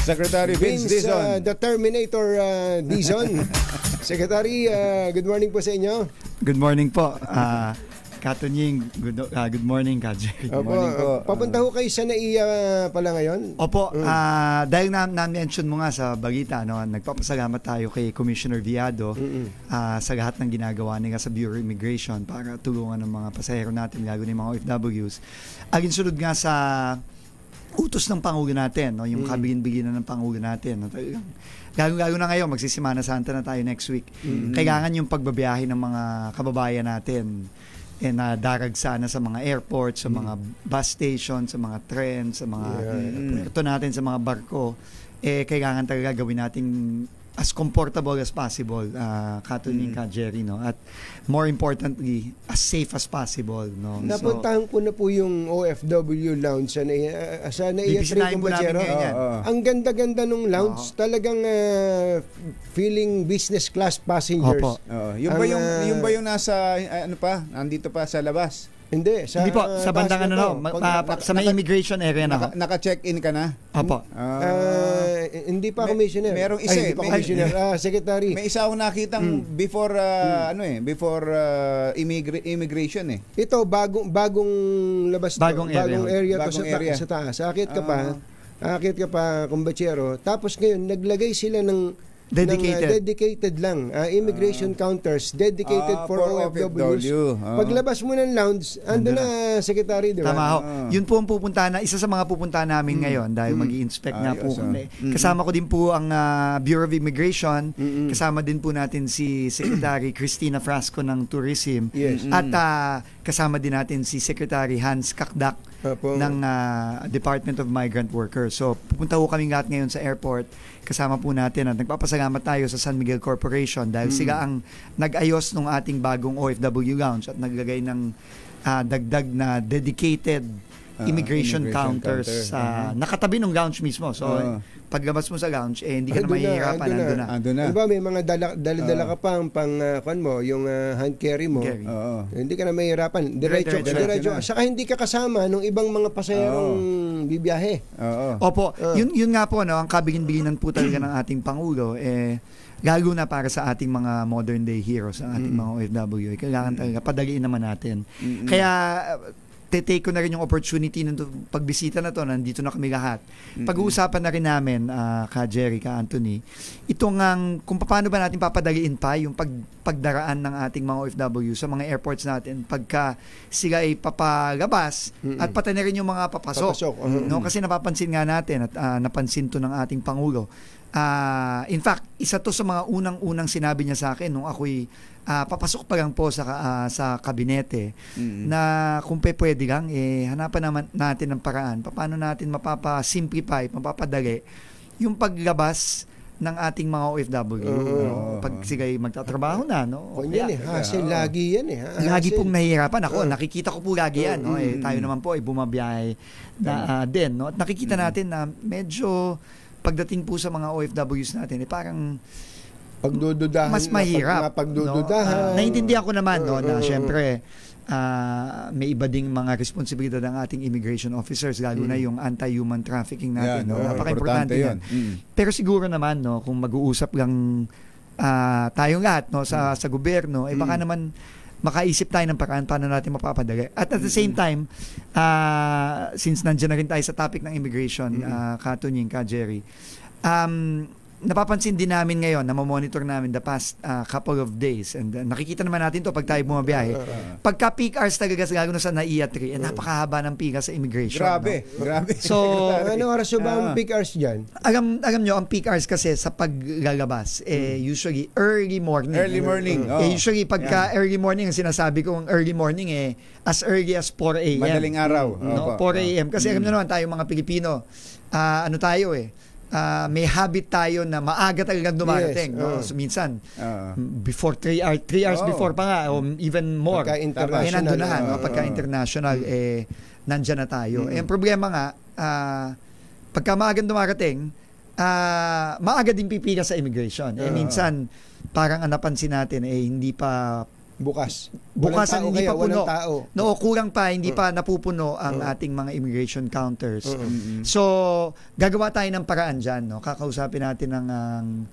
Secretary Vince Dizon. The Terminator Dizon. Secretary, good morning po sa inyo. Good morning po. Katunying, good morning, Kajay. Good morning po. Papunta ho kayo sa NAIA pala ngayon? Opo, dahil na-mention mo nga sa balita, no, nagpapasalamat tayo kay Commissioner Viado sa lahat ng ginagawa nila sa Bureau of Immigration para tulungan ng mga pasahero natin, lalo ng mga OFWs. Aginsunod nga sa utos ng Pangulo natin, no, yung kabigin-biginan ng Pangulo natin. No, lalo na ngayon, magsisimana Santa na tayo next week. Kailangan yung pagbabiyahe ng mga kababayan natin na darag sana sa mga airport, sa mga bus station, sa mga tren, sa mga puerto natin, sa mga barko, kailangan talaga gawin natin as comfortable as possible, Katuning, Jerry, no? At more importantly, as safe as possible, no? Napuntahan ko na po yung OFW lounge sa NAIA 3 Kumbachero. Ang ganda-ganda nung lounge, talagang feeling business class passengers. Yung ba yung nasa nandito pa sa labas? Hindi po, sa bandang sa may immigration area na. Naka-check-in ka na? Opo. Hindi pa commissioner. Merong isa hindi pa commissioner, secretary. May isa akong nakitang before immigration eh. Ito bagong labas, bagong area to sa taas. Akit ka pa Kumbachero. Tapos ngayon naglagay sila ng dedicated lang. Immigration counters dedicated for OFWs. Paglabas mo ng lounge, ando na, Secretary, di ba? Tama ho. Yun po ang pupuntahan isa sa mga pupuntahan namin ngayon dahil mag-i-inspect na po kami. Kasama ko din po ang Bureau of Immigration. Kasama din po natin si Secretary Cristina Frasco ng Tourism. At kasama din natin si Secretary Hans Kakdak ng Department of Migrant Workers. So, pupunta po kami lahat ngayon sa airport. Kasama po natin at nagpapasalamat tayo sa San Miguel Corporation dahil sila ang nag-ayos ng ating bagong OFW lounge at naglagay ng dagdag na dedicated immigration counters nakatabi ng lounge mismo. So, paglabas mo sa lounge, hindi ka na mahihirapan. Ando na. Diba, may mga dala ka pang yung hand carry mo. Hindi ka na mahihirapan. Diretso. Saka hindi ka kasama ng ibang mga pasahero bibiyahe. Opo. Yun nga po, no, ang kabigin-biginan po talaga ng ating Pangulo, lalo na para sa ating mga modern day heroes, ang ating mga OFW. Kailangan talaga padaliin naman natin. Kaya take ko na rin yung opportunity ng pagbisita na to, nandito na kami lahat. Pag-uusapan na rin namin, Jerry, Anthony, kung paano ba natin papadaliin pa yung pagdaraan ng ating mga OFW sa mga airports natin pagka sila ay papalabas at pati na rin yung mga papasok. No? Kasi napapansin nga natin at napansin to ng ating Pangulo. In fact, isa to sa mga unang-unang sinabi niya sa akin nung ako'y papasok pa lang po sa kabinete na kung pwede lang, hanapan naman natin ng paraan paano natin mapapasimplify, mapapadali yung paglabas ng ating mga OFW. Pag sigay magtatrabaho na, no? Hassle lagi yan lagi pong nahihirapan ako. Nakikita ko po lagi yan, no? Tayo naman po ay bumabiyahe din, no? At nakikita natin na medyo pagdating po sa mga OFWs natin, parang pagdududahan, mas mahirap. Pagdududahan. Naiintindihan ko naman na syempre may iba ding mga responsibilidad ng ating immigration officers, lalo na yung anti-human trafficking natin. Napaka-importante yan. Pero siguro naman, no, kung mag-uusap lang tayong lahat, no, sa gobyerno, baka naman makaisip tayo ng paraan paano natin mapapadali. At the same time, since nandiyan na rin tayo sa topic ng immigration, Katunying, Jerry, napapansin din namin ngayon, na monitor namin the past couple of days, and nakikita naman natin to pag tayo bumabiyahe. Pagka peak hours talaga, lalo na sa NAIA 3, napakahaba ng pila sa immigration. Grabe. So, ano oras ba ang peak hours dyan? Alam nyo, ang peak hours kasi sa paglalabas, usually early morning. Usually pagka early morning, ang sinasabi ko, early morning, as early as 4 a.m. Madaling araw. 4 a.m. Kasi alam nyo naman, tayong mga Pilipino, may habit tayo na maaga talagang dumarating. No? So, minsan, before 3 hours before pa nga, o even more. Pagka-international. Pagka-international, nandyan na tayo. Ang problema nga, pagka maagang dumarating, maaga din pipila sa immigration. Minsan, parang napansin natin, hindi pa bukas. Hindi pa puno. Tao. No, kulang pa, hindi pa napupuno ang ating mga immigration counters. So, gagawa tayo ng paraan dyan. No? Kakausapin natin ang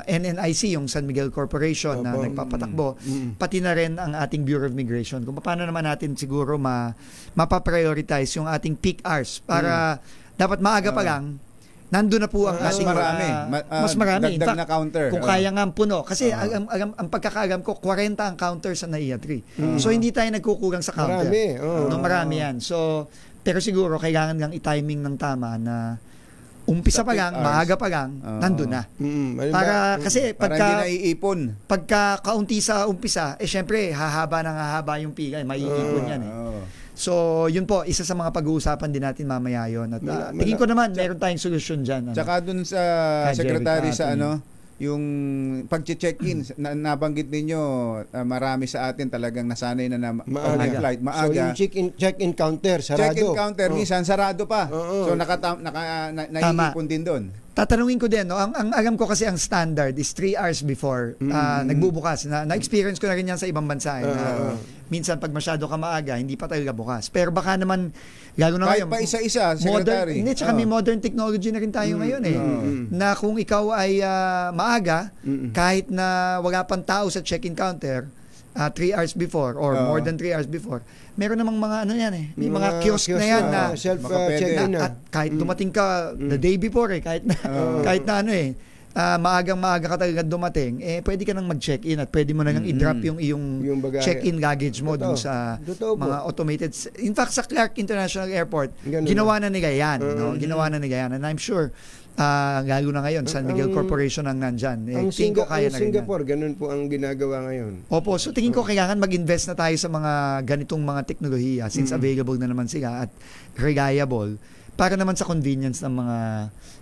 NNIC, yung San Miguel Corporation na nagpapatakbo, pati na rin ang ating Bureau of Immigration. Kung paano naman natin siguro mapaprioritize yung ating peak hours para dapat maaga pa lang nandun na po ang ating mas marami. Dagdag na counter. Kung kaya nga puno. Kasi ang pagkakaalam ko, 40 ang counter sa NAIA 3. So, hindi tayo nagkukulang sa counter. Marami yan. So, pero siguro, kailangan lang i-timing ng tama na umpisa pa lang, maaga pa lang, nandun na. Kasi pagka hindi naiipon. Pagka kaunti sa umpisa, syempre, hahaba yung pila. Maiipon yan So, yun po, isa sa mga pag-uusapan din natin mamaya yun. At tingin ko naman, meron tayong solusyon dyan. Tsaka dun sa secretary sa yung pag-check-in, nabanggit ninyo, marami sa atin talagang nasanay na flight maaga. So yung check-in counter, sarado. Check-in counter, minsan sarado pa. So naiipon din doon. Tatanungin ko din, no? Ang alam ko kasi ang standard is 3 hours before nagbubukas. Na-experience ko na rin yan sa ibang bansa. Minsan pag masyado ka maaga, hindi pa talaga bukas. Pero baka naman, lalo na kahit ngayon, pa isa-isa, secretary. Tsaka may modern technology na rin tayo ngayon na kung ikaw ay maaga, kahit na wala pang tao sa check-in counter, 3 hours before or more than 3 hours before, meron namang mga may mga kiosk na yan na self-check-in at kahit dumating ka the day before kahit na maaga ka talaga dumating, pwede ka nang mag-check-in at pwede mo na nang i-drop yung check-in luggage mo dun sa mga automated. In fact, sa Clark International Airport, ginawa na nila yan. Ginawa na nila yan. And I'm sure, lalo na ngayon, San Miguel Corporation ang nandyan. Singapore, ganun po ang ginagawa ngayon. Opo, so tingin ko kailangan mag-invest na tayo sa mga ganitong mga teknolohiya since available na naman sila at reliable para naman sa convenience ng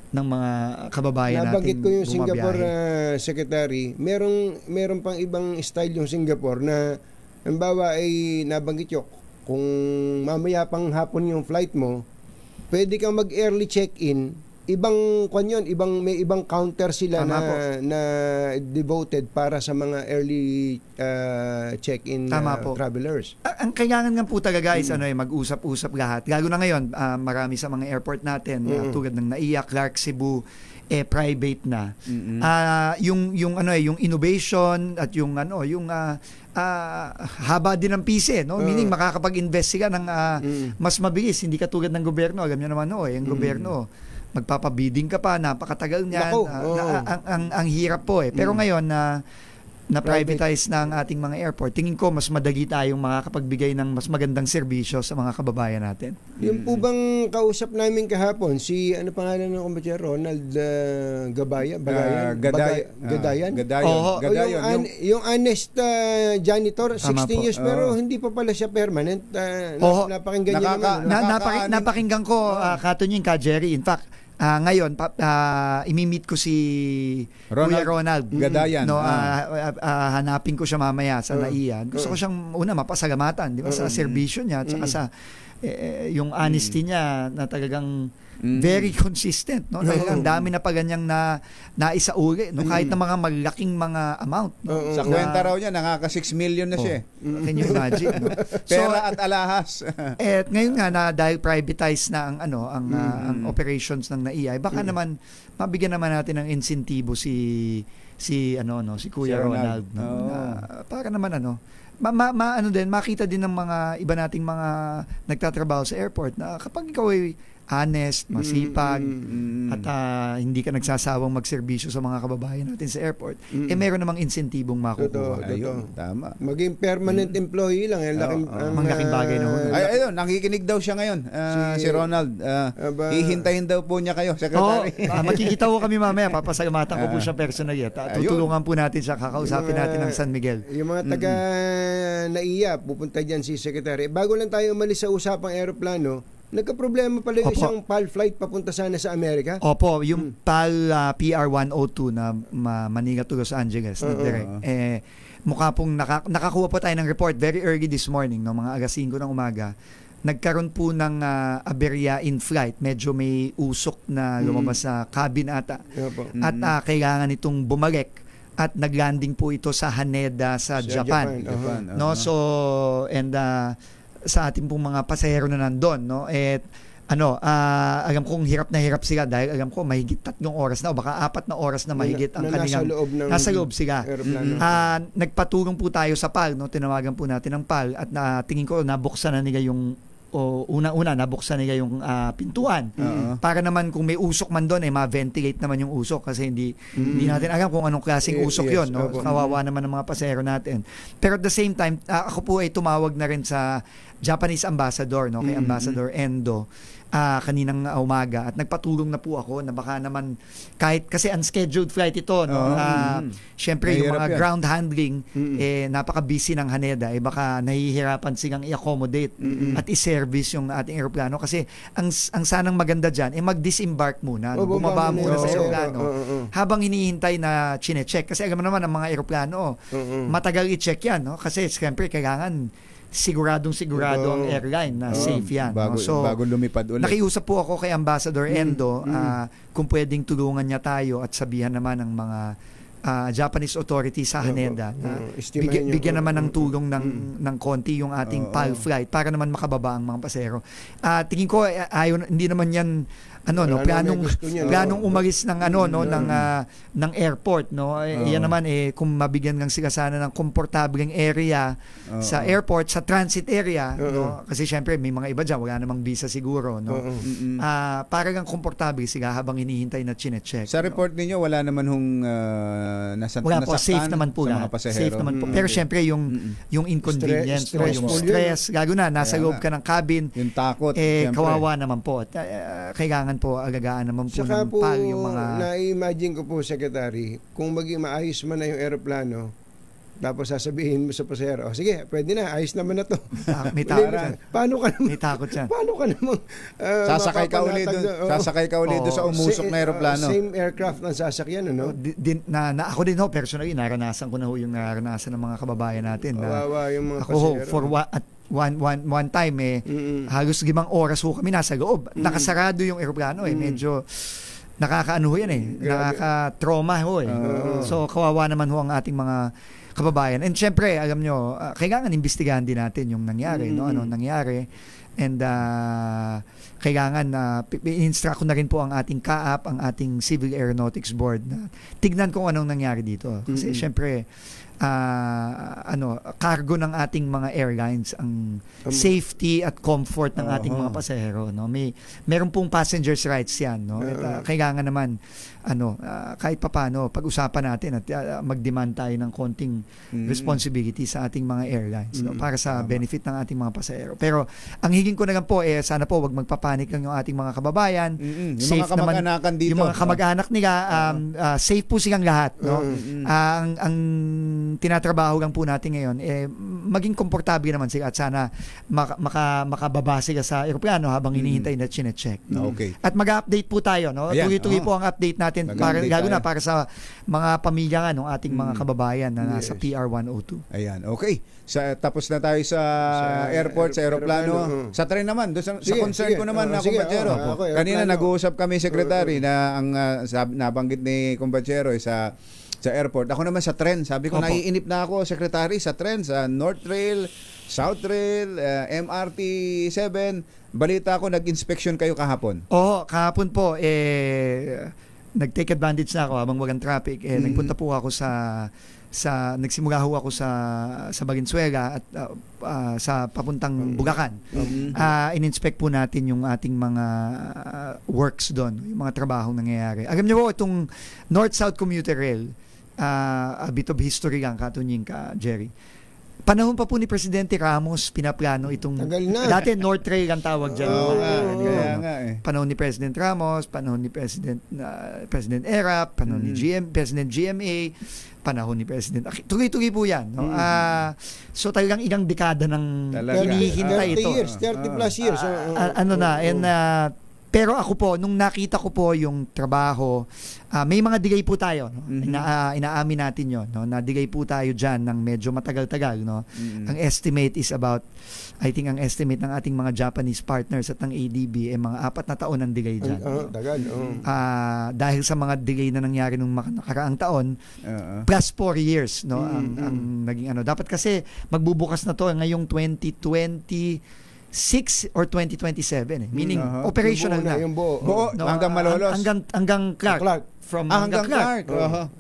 mga kababayan natin. Nabanggit ko yung Singapore secretary. Meron pang ibang style yung Singapore na halimbawa ay nabanggit yun, kung mamaya pang hapon yung flight mo, pwede kang mag-early check-in. May ibang counter sila na devoted para sa mga early check-in travelers. Ang kailangan nga po talaga is mag-usap-usap lahat. Lalo na ngayon, marami sa mga airport natin, tulad ng NAIA, Clark, Cebu, private na. Yung innovation at yung haba din ng pise, no? Meaning makakapag-invest sila ng mas mabilis, hindi katulad ng gobyerno. Alam niyo naman yung gobyerno magpapabidding ka pa, napakatagal niyan. Ang hirap po Pero ngayon na privatize na ang ating mga airport, tingin ko mas madali tayong makakapagbigay ng mas magandang serbisyo sa mga kababayan natin. Yung po bang kausap namin kahapon, si ano pangalan ng kumpanya, Ronald Gadayan? Yung honest janitor, 16 years, pero hindi pa pala siya permanent. Napakinggan niya naman. Napakinggan ko, Katunying, Jerry. In fact, ngayon, imimit ko si Kuya Ronald Gadayan. Hanapin ko siya mamaya sa NAIA. Gusto ko siyang mapasalamatan, di ba, sa serbisyo niya at saka sa yung honesty niya na talagang very consistent, no? Ang dami na pa ganyang naisauli, no? Kahit na mga malaking mga amount, no? Sa kwenta raw niya, nakaka-6 million na siya. Can you imagine? No? Pera at alahas. Ngayon nga dahil privatize na ang operations ng NAIA, baka naman mabigyan naman natin ng insentibo si Kuya Ronald, no? Para naman makita din ng mga iba nating mga nagtatrabaho sa airport na kapag ikaw ay honest, masipag, at hindi ka nagsasawang magserbisyo sa mga kababayan natin sa airport, meron namang insentibong makukuha. Ayun, tama. Maging permanent employee lang. Malaking bagay na. Ayun, nakikinig daw siya ngayon, si Ronald. Hihintayin daw po niya kayo, Secretary. Makikita ko kami mamaya, papasalamatan ko po siya personally. Tutulungan po natin siya, kakausapin natin ng San Miguel. Yung mga taga NAIA, pupunta dyan si Secretary. Bago lang tayo umalis sa usapang aeroplano, nagka-problema pala yung isang PAL flight papunta sana sa Amerika? Opo, yung PAL PR-102 na Manila to Los Angeles na direct. Mukha pong nakakuha po tayo ng report very early this morning, no, mga alas 5 ng umaga. Nagkaroon po ng aberya in flight. Medyo may usok na lumabas sa cabin ata. At kailangan itong bumalik at naglanding po ito sa Haneda sa Japan. No, so and sa ating pong mga pasahero na nandoon, no, alam kong hirap na hirap sila dahil alam ko mahigit 3 oras na o baka 4 na oras na mahigit ang kanilang nasa loob sila. Nagpatulong po tayo sa PAL, no, tinawagan po natin ang PAL at tingin ko nabuksan na nila yung una nabuksan nila yung pintuan para naman kung may usok man doon ma-ventilate naman yung usok kasi hindi natin alam kung anong klaseng usok yon, no? Kawawa naman ng mga pasahero natin. Pero at the same time ako po ay tumawag na rin sa Japanese ambassador, no, kay Ambassador Endo kaninang umaga at nagpatulong na po ako na baka naman kahit kasi unscheduled flight ito, no, syempre yung mga ground handling napaka-busy ng Haneda baka nahihirapan silang i-accommodate at i-service yung ating eroplano kasi ang sanang maganda dyan mag-disembark muna, no? Bumaba muna sa eroplano habang hinihintay na chine-check kasi alam mo naman ang mga eroplano matagal i-check yan, no? Kasi syempre kailangan sigurado ang airline na safe yan. Bago lumipad ulit. Nakiusap po ako kay Ambassador Endo kung pwedeng tulungan niya tayo at sabihan naman ng mga Japanese authorities sa Haneda bigyan naman ng tulong ng konti yung ating PAL flight para naman makababa ang mga pasahero. Tingin ko hindi naman yan planong umalis ng ng airport, no. Yan naman kung mabigyan lang sila sana ng komportableng area sa airport, sa transit area, no, kasi syempre may mga iba diyan wala namang visa siguro, no. Para lang komportable sila habang hinihintay na chine-check. Sa report ninyo wala naman wala po, safe naman po sa mga pasahero. Safe naman po. Pero syempre yung inconvenience, yung stress, lalo na nasa loob ka ng cabin, yung takot, kawawa naman po. At kailangan po alagaan naman po ng PAL yung mga na-imagine ko po, Secretary, kung maging maayos man na yung aeroplano tapos sasabihin mo sa pasahero, sige, pwede na, ayos naman na to. May takot yan. Paano ka naman? May takot yan. Paano ka naman? Sasakay ka ulit doon sa umusok na aeroplano. Same aircraft ang sasakyan, ano? Ako din personally, naranasan ko na yung naranasan ng mga kababayan natin. Kawawa yung mga pasahero. For one time, halos 5 oras kami nasa loob. Nakasarado yung aeroplano, medyo nakakaano yan nakaka-trauma So kawawa naman ang ating mga kababayan. And syempre, alam nyo, kailangan imbestigahan din natin yung nangyari, no? Ano nangyari. And kailangan i-instruct ko na rin po ang ating CAAP, ang ating Civil Aeronautics Board na tignan kung anong nangyari dito. Kasi syempre, cargo ng ating mga airlines ang safety at comfort ng ating mga pasahero, no. Meron pong passengers rights yan, no. Kailangan naman kahit papaano pag-usapan natin at mag-demand tayo ng konting responsibility sa ating mga airlines, no, para sa benefit ng ating mga pasahero. Pero ang hingin ko na lang po sana po wag magpapanik lang yung ating mga kababayan. Yung safe mga kamag-anakan dito. Yung mga kamag-anak nila safe po silang lahat, no. Ang tinatrabaho lang po natin ngayon maging komportable naman sila at sana makababa sila sa eroplano habang hinihintay na chine-check, no? Okay. At mag-update po tayo, no. Tuloy-tuloy po ang update natin lalo na para sa mga pamilya ng ating mga kababayan na nasa PR 102. Ayan, okay. Tapos na tayo sa airport, sa aeroplano. Sa tren naman, sa concern ko naman na kumpatsero. Kanina nag-uusap kami, Secretary, na ang nabanggit ni kumpatsero sa airport. Ako naman sa tren. Sabi ko, naiinip na ako, Secretary, sa tren, sa North Rail, South Rail, MRT 7. Balita ko, nag-inspection kayo kahapon. Kahapon po, nag-take advantage na ako habang walang traffic. Nagpunta po ako nagsimula ho ako sa Valenzuela at sa papuntang Bulacan. In-inspect po natin yung ating mga works doon, yung mga trabahong nangyayari. Alam niyo po, itong North-South Commuter Rail, a bit of history lang, katunying ka, Jerry. Panahon pa po ni Presidente Ramos pinaplano itong dati North Rail ang tawag dyan. Panahon ni President Ramos, panahon ni President Erap, panahon ni President GMA, panahon ni President tuloy-tuloy po yan, no? So talagang ilang dekada nang hinihintay ito. 30 plus years. Pero ako po, nung nakita ko po yung trabaho, may mga delay po tayo. No? Inaamin natin yon, no? Na-delay po tayo dyan ng medyo matagal-tagal. No? Ang estimate is about, I think ang estimate ng ating mga Japanese partners at ng ADB ay mga 4 na taon ang delay dyan. Tagal. Dahil sa mga delay na nangyari nung nakaraang taon, plus 4 years. No? Ang naging ano. Dapat kasi magbubukas na to ngayong 2026 or 2027 meaning operational na yung buo. No, hanggang Malolos, hanggang Clark. From hanggang Clark.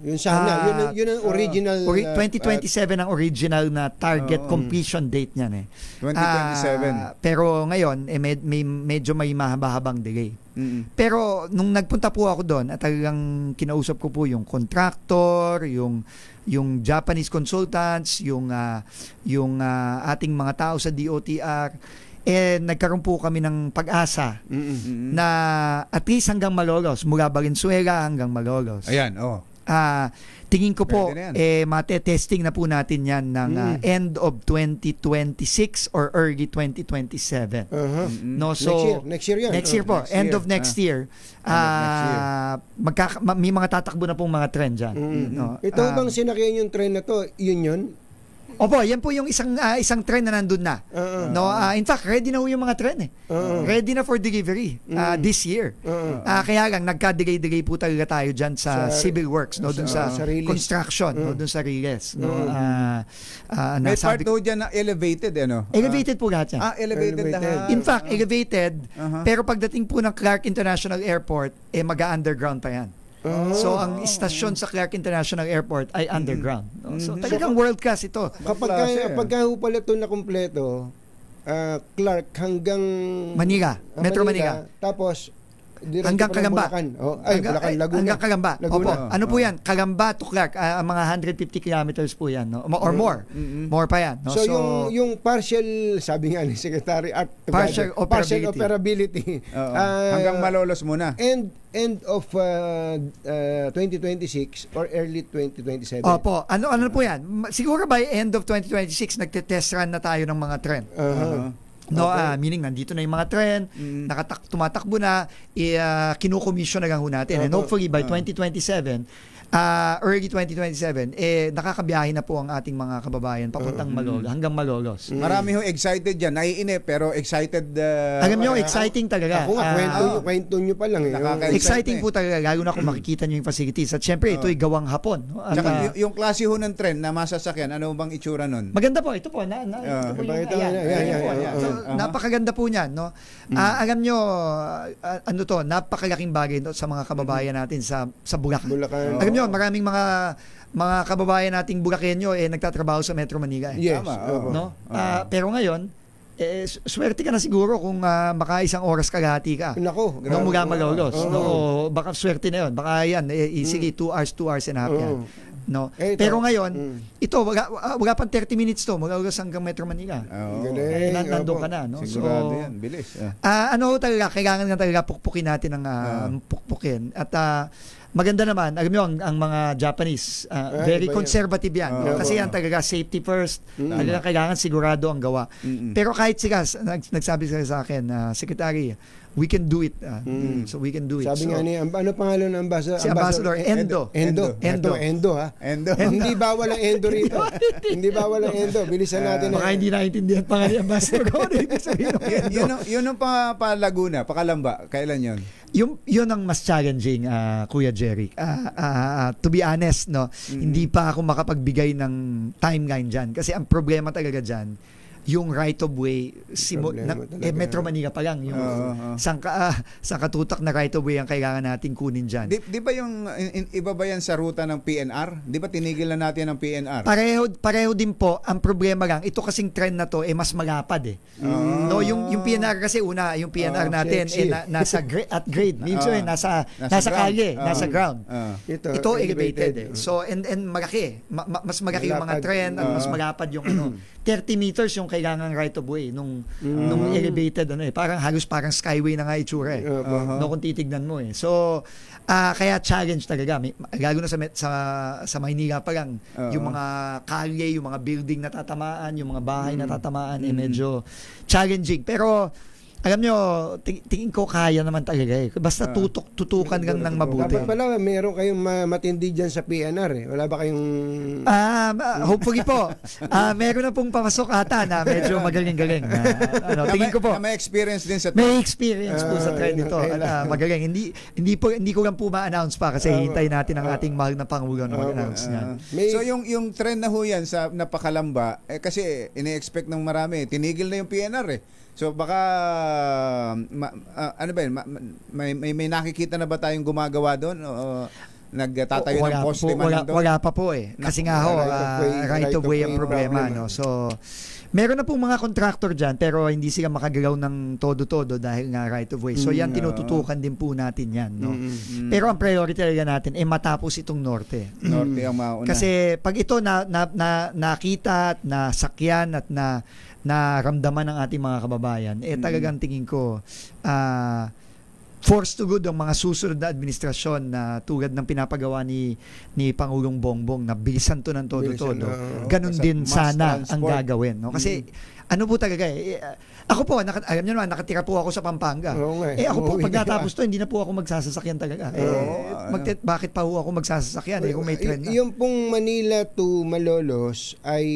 Yun sana, yun ang original 2027 ang original na target completion date niyan 2027. Pero ngayon medyo may mahaba-habang delay. Pero nung nagpunta po ako doon at talagang kinausap ko po yung contractor, yung Japanese consultants, yung ating mga tao sa DOTR, nagkaroon po kami ng pag-asa na at least hanggang Malolos, mula Valenzuela hanggang Malolos. Ayan, tingin ko po, mate-testing na po natin yan ng end of 2026 or early 2027. No, so, next year yan. Next year po, end of next year. May mga tatakbo na pong mga trend dyan. No? Ito bang sinakyan yung trend na to, yun? Opo, yan po yung isang trend na nandun na. No, in fact, ready na po yung mga trend Ready na for delivery this year. Kaya lang nagka-delay po talaga tayo diyan sa civil works, no, dun sa construction, no, dun sa Riles, no. May part do diyan na elevated Elevated po lahat yan. Elevated lahat. In fact, elevated, pero pagdating po ng Clark International Airport, mag-underground pa yan. So ang istasyon sa Clark International Airport ay underground. So talagang world class ito. Kapag pala ito na kumpleto, Clark hanggang Manila, Metro Manila. Tapos hanggang Calamba. Bulacan, Laguna. Hanggang Calamba. Opo. Ano po yan? Calamba to Clark. Mga 150 kilometers po yan. No? Or more. More pa yan. No? So, yung partial, sabi nga ni Secretary Art, partial operability. Hanggang Malolos muna. End of 2026 or early 2027. Opo. Ano po yan? Siguro by end of 2026, nagte-test run na tayo ng mga trend. No, meaning nandito na yung mga trend, tumatakbo na, kinukomission na lang ho natin. And hopefully by 2027, early 2027, nakakabiyahe na po ang ating mga kababayan papuntang Malolos, hanggang Malolos. Marami ho excited dyan. Naiinip, pero excited. Alam nyo, exciting talaga. Ako nga, kwento nyo pa lang. Exciting po talaga, lalo na kung makikita nyo yung facilities. At syempre, ito'y gawang Hapon. Tsaka yung klase ho ng trend na masasakyan, ano bang itsura nun? Maganda po, ito po. Ito po yung napakaganda po niyan. No? Alam nyo, napakalaking bagay sa mga kababayan natin sa Bulacan. Alam nyo, maraming mga kababayan nating Bulakenyo nagtatrabaho sa Metro Manila. Yes. No? Pero ngayon, swerte ka na siguro kung maka-isang oras kalahati ka. Nako, no, mula Malolos. No, baka swerte na yun. Baka yan, sige, 2 hours and a half yan. No? Pero ngayon, ito, wala pang 30 minutes to, Malolos hanggang Metro Manila. Nandun ka na. No? Sigurado yan, bilis. Talaga, kailangan nga talaga pukpukin natin ang pukpukin. At maganda naman, alam nyo, ang mga Japanese, very conservative yan. Kasi yan talaga, safety first. Kailangan sigurado ang gawa. Pero kahit sila, nagsabi sila sa akin, Secretary, we can do it. So we can do it. Sabi nga niya, ano pangalan ng ambassador? Si Ambassador Endo. Endo. Hindi bawal ang Endo rito. Hindi bawal ang Endo. Bilisan natin. Baka hindi naintindihan pa nga ni Ambassador. Yun ang pa Laguna, pa Calamba. Kailan yun? Yun ang mas challenging, Kuya Jerry. To be honest, no, hindi pa ako makapagbigay ng timeline dyan. Kasi ang problema talaga dyan, yung right of way Metro Manila pa lang yung sangkatutak na right of way ang kailangan nating kunin diyan. Di ba yung iba ba yan sa ruta ng PNR? Di ba tinigil na natin ang PNR? Pareho din po. Ang problema lang, ito kasing trend na to mas malapad No, yung PNR kasi yung PNR natin nasa at grade. Minsan nasa kalye, nasa ground. Ito elevated. So and malaki. Mas malaki yung mga trend at mas malapad yung 30 meters yung kailangan right of way nung elevated parang skyway na nga itsura no, kung titignan mo So kaya challenge talaga lalo na sa Maynila pa lang yung mga kalye, yung mga building na tatamaan, yung mga bahay na tatamaan medyo challenging, pero alam nyo, tingin ko kaya naman talaga eh. Basta tutukan lang ng mabuti. Dapat pala, meron kayong matindi dyan sa PNR eh. Wala ba kayong... Hopefully po. Meron na pong papasok ata na medyo magaling-galing. Tingin ko po. May experience din sa May experience po sa trend ito. Magaling. Hindi ko lang po ma-announce pa kasi hintayin natin ang ating mahal na Pangulo na mag-announce niyan. So yung trend na ho yan sa napakalamba, kasi ini-expect ng marami, tinigil na yung PNR eh. So baka ano ba yun? May nakikita na ba tayong gumagawa doon? Nagtatayo ng poste man doon? Wala pa po eh. Kasi nga ho, right of way ang problema. No? So meron na pong mga contractor dyan pero hindi sila makagalaw ng todo-todo dahil nga right of way. So yan, tinututukan din po natin yan. No? Pero ang priority talaga natin matapos itong norte. Norte ang mauna. Kasi pag ito nakita at nasakyan at naramdaman ng ating mga kababayan, talagang tingin ko force to good ang mga susunod na administrasyon na tulad ng pinapagawa ni Pangulong Bongbong na bilisan to ng todo-todo. Ganun din sana ang gagawin. No? Kasi ano po talaga ako po, alam nyo naman, nakatira po ako sa Pampanga. Ako po, pag natapos to, hindi na po ako magsasasakyan talaga. Bakit pa po ako magsasasakyan kung may trend na? Yung pong Manila to Malolos ay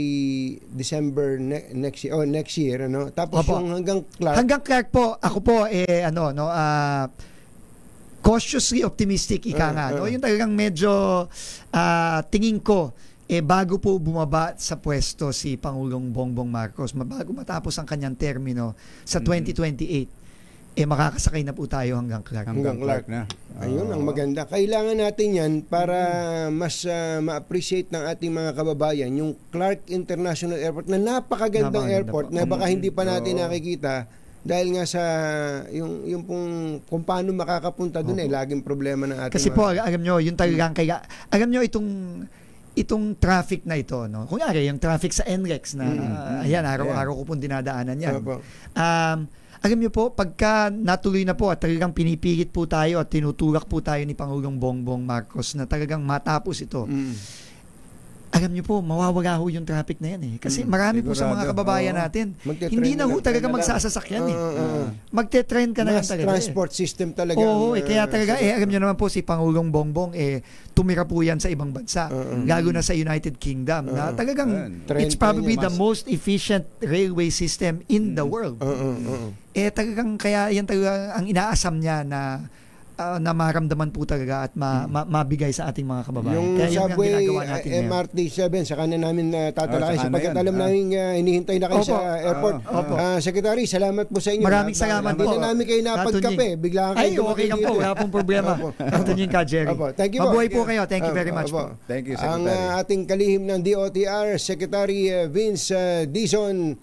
December next year, ano? Tapos yung hanggang Clark. Hanggang Clark po, ako po, cautiously optimistic ika nga. No? Yung talagang medyo tingin ko, bago po bumaba sa pwesto si Pangulong Bongbong Marcos, bago matapos ang kanyang termino sa 2028, makakasakay na po tayo hanggang Clark. Hanggang Clark na. Ayun, ang maganda. Kailangan natin yan para mas ma-appreciate ng ating mga kababayan yung Clark International Airport na napakagandang airport na baka hindi pa natin nakikita dahil nga sa yung pong kung paano makakapunta doon laging problema ng ating kasi po, alam nyo, yung talagang alam nyo itong traffic na ito, no? Kung yung traffic sa NLEX na ayan, araw-araw ko pong dinadaanan yan. Alam niyo po, pagka natuloy na po at talagang pinipilit po tayo at tinutulak po tayo ni Pangulong Bongbong Marcos na talagang matapos ito, alam niyo po, mawawala ho yung traffic na yan Kasi marami po sa mga kababayan natin, hindi na ho talaga magsasasakyan Magte-trend ka na lang talaga. Transport system talaga. Oo, kaya talaga, alam niyo naman po si Pangulong Bongbong, tumira po yan sa ibang bansa, lalo na sa United Kingdom, na talagang it's probably the most efficient railway system in the world. Talagang kaya yan talaga ang inaasam niya na maramdaman po talaga at mabigay sa ating mga kababayan. Yung kaya subway MRT7 sa kanan namin tatalakay sapagkat alam namin hinihintay na kayo sa airport. Secretary, salamat po sa inyo. Maraming salamat po. Hindi na namin kayo napagkape. Bigla kayo okay lang po. Wala pong problema. Antonin ka, Jerry. Thank you po. Mabuhay po kayo. Thank you very much po. Thank you, Secretary. Ang ating kalihim ng DOTR, Secretary Vince Dizon.